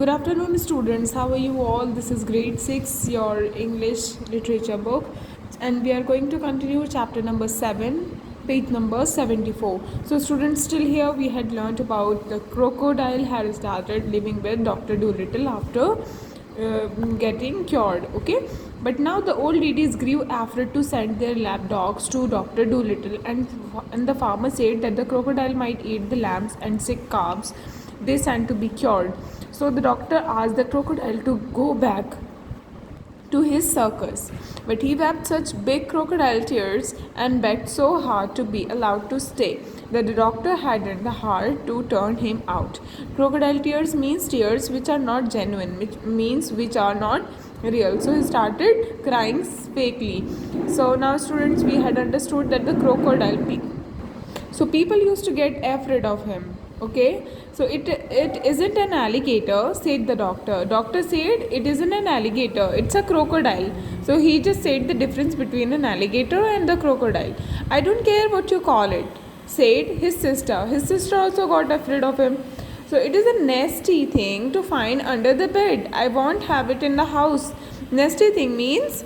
Good afternoon, students. How are you all? This is grade 6, your English literature book, and we are going to continue chapter number 7, page number 74. So, students, still here we had learnt about the crocodile had started living with Dr. Dolittle after getting cured, okay? But now the old ladies grew afraid to send their lap dogs to Dr. Dolittle, and the farmer said that the crocodile might eat the lambs and sick calves they sent to be cured. So the doctor asked the crocodile to go back to his circus, but he wept such big crocodile tears and begged so hard to be allowed to stay that the doctor hadn't the heart to turn him out. Crocodile tears means tears which are not genuine, which means which are not real. So he started crying fakely. So now, students, we had understood that the crocodile so people used to get afraid of him, okay? So it isn't an alligator, said the doctor. Doctor said it isn't an alligator, it's a crocodile. So he just said the difference between an alligator and the crocodile. I don't care what you call it, said his sister. His sister also got afraid of him. So it is a nasty thing to find under the bed. I won't have it in the house. Nasty thing means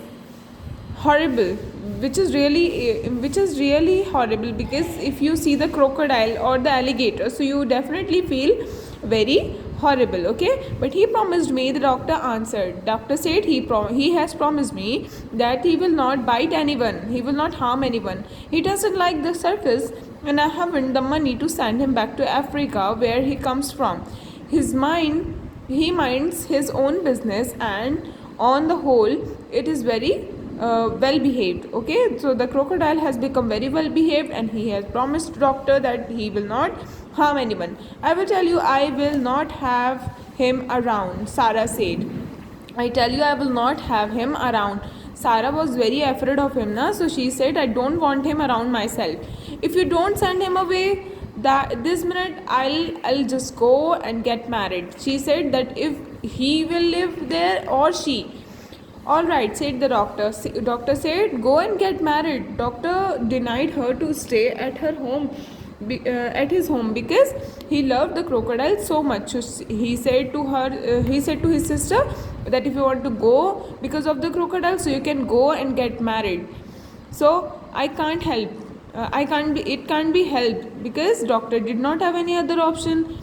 horrible, which is really horrible, because if you see the crocodile or the alligator, so you definitely feel very horrible, okay? But he promised me, the doctor answered. Doctor said he has promised me that he will not bite anyone, he will not harm anyone. He doesn't like the circus, and I haven't the money to send him back to Africa where he comes from. He minds his own business, and on the whole it is very well behaved, okay? So the crocodile has become very well behaved, and he has promised doctor that he will not harm anyone. I will tell you, I will not have him around, Sarah said. I tell you, I will not have him around. Sarah was very afraid of him, na? So she said, I don't want him around myself. If you don't send him away that this minute, I'll just go and get married. She said that if he will live there or she. All right, said the doctor. Doctor said, go and get married. Doctor denied her to stay at her home, at his home, because he loved the crocodile so much. So he said to his sister that if you want to go because of the crocodile, so you can go and get married. So I can't help. It can't be helped, because doctor did not have any other option,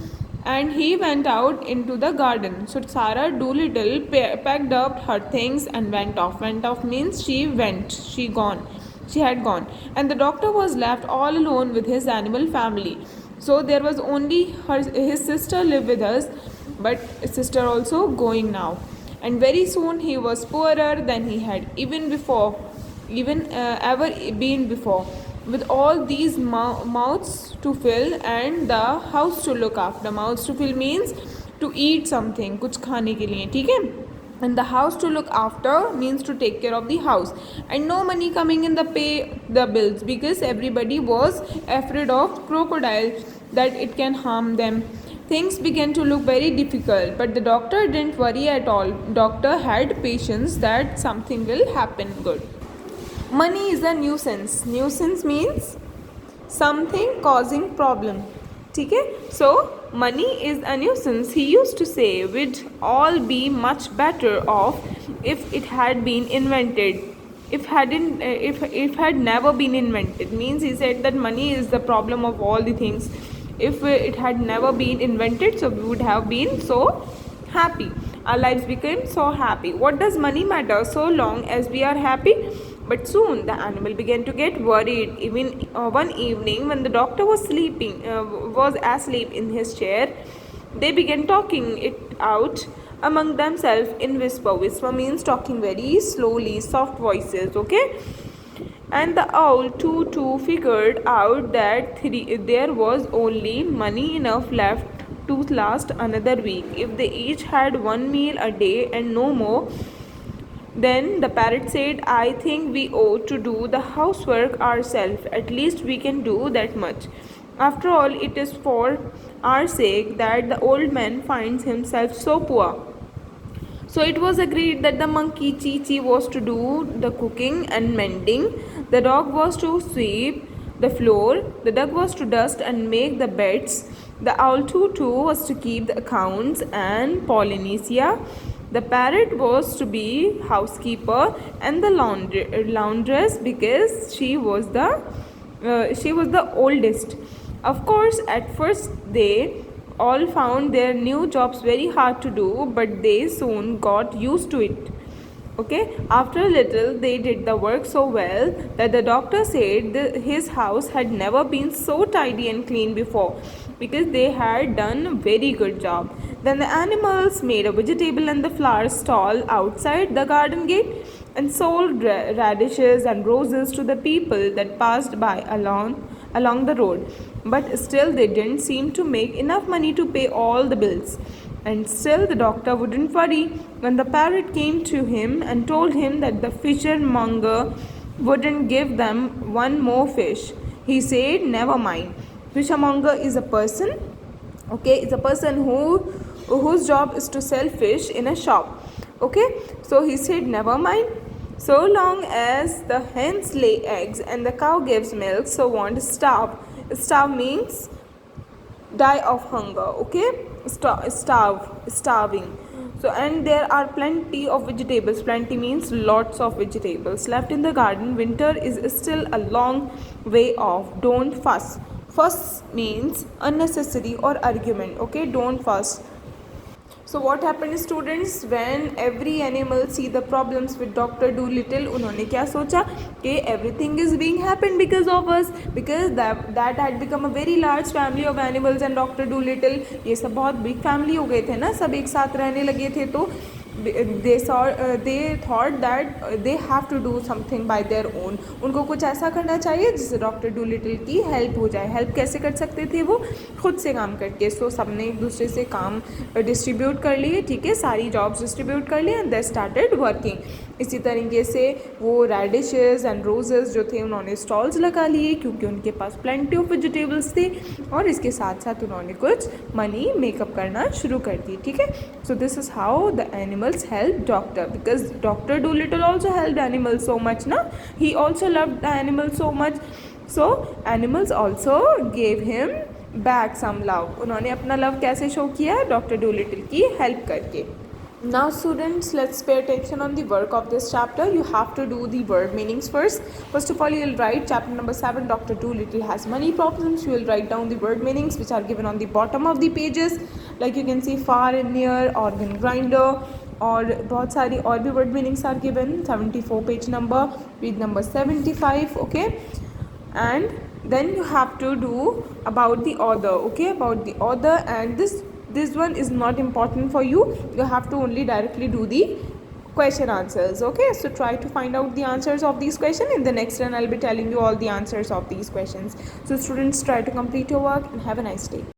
and he went out into the garden. So Sarah Dolittle packed up her things and went off. Went off means she had gone, and the doctor was left all alone with his animal family. So there was only his sister live with us, but sister also going now, and very soon he was poorer than he had ever been before, with all these mouths to fill and the house to look after. Mouths to fill means to eat something, कुछ खाने के लिए, ठीक है? And the house to look after means to take care of the house, and no money coming in the pay the bills, because everybody was afraid of crocodile, that it can harm them. Things began to look very difficult, but the doctor didn't worry at all. Doctor had patience that something will happen good. Money is a nuisance. Nuisance means something causing problem, ठीक है? So money is a nuisance, he used to say. We'd all be much better off if it had been invented. If had never been invented means, he said that money is the problem of all the things. If it had never been invented, so we would have been so happy. Our lives became so happy. What does money matter so long as we are happy? But soon the animal began to get worried. Even one evening, when the doctor was asleep in his chair, they began talking it out among themselves in whisper. Whisper means talking very slowly, soft voices, okay? And the owl too figured out that there was only money enough left to last another week. If they each had one meal a day and no more, then the parrot said, I think we ought to do the housework ourselves. At least we can do that much. After all, it is for our sake that the old man finds himself so poor. So it was agreed that the monkey Chi Chi was to do the cooking and mending, the dog was to sweep the floor, the duck was to dust and make the beds, The owl Tutu was to keep the accounts, and Polynesia, the parrot, was to be housekeeper, and the laundress, because she was the oldest. Of course, at first they all found their new jobs very hard to do, but they soon got used to it. Okay, after a little they did the work so well that the doctor said his house had never been so tidy and clean before, because they had done a very good job. Then the animals made a vegetable and the flower stall outside the garden gate, and sold radishes and roses to the people that passed by along the road. But still they didn't seem to make enough money to pay all the bills. And still the doctor wouldn't worry when the parrot came to him and told him that the fishermonger wouldn't give them one more fish. He said, never mind. Fishermonger is a person, okay, it's a person whose job is to sell fish in a shop. Okay, so he said, never mind. So long as the hens lay eggs and the cow gives milk, so won't starve. Starve means die of hunger. Okay, starving. So, and there are plenty of vegetables. Plenty means lots of vegetables left in the garden. Winter is still a long way off. Don't fuss. Fuss means unnecessary or argument. Okay, don't fuss. So what happened, students, when every animal see the problems with Dr. Dolittle, उन्होंने क्या सोचा कि everything is being happened because of us, because that had become a very large family of animals and Dr. Dolittle, ये सब बहुत big family हो गए थे ना, सब एक साथ रहने लगे थे, तो they thought that they have to do something by their own. उनको कुछ ऐसा करना चाहिए जिससे डॉक्टर डूलिटल की हेल्प हो जाए. हेल्प कैसे कर सकते थे वो? खुद से काम करके. सो सबने एक दूसरे से काम डिस्ट्रीब्यूट कर लिए. ठीक है, सारी जॉब्स डिस्ट्रीब्यूट कर लिए एंड दे स्टार्टेड वर्किंग. इसी तरीके से वो रेडिशेस एंड रोजेस जो थे उन्होंने स्टॉल्स लगा लिए क्योंकि उनके पास प्लेंटी ऑफ वेजिटेबल्स थे, और इसके साथ साथ उन्होंने कुछ मनी मेकअप करना शुरू कर दी. ठीक है, so this is how the animals help doctor, because doctor Doolittle also help animals so much ना, he also loved the animals so much. So animals also gave him back some love. उन्होंने अपना love कैसे show किया? Doctor Doolittle की help करके. Now students, let's pay attention on the work of this chapter. You have to do the word meanings first. First of all, you will write chapter number 7, Dr. Dolittle has money problems. You will write down the word meanings which are given on the bottom of the pages. Like you can see far and near, organ grinder, और बहुत सारी और भी word meanings are given. 74 page number, page number 75. Okay, and then you have to do about the author. Okay, about the author, and this one is not important for you. You have to only directly do the question answers. Okay, so try to find out the answers of these questions. In the next run I'll be telling you all the answers of these questions. So students, try to complete your work and have a nice day.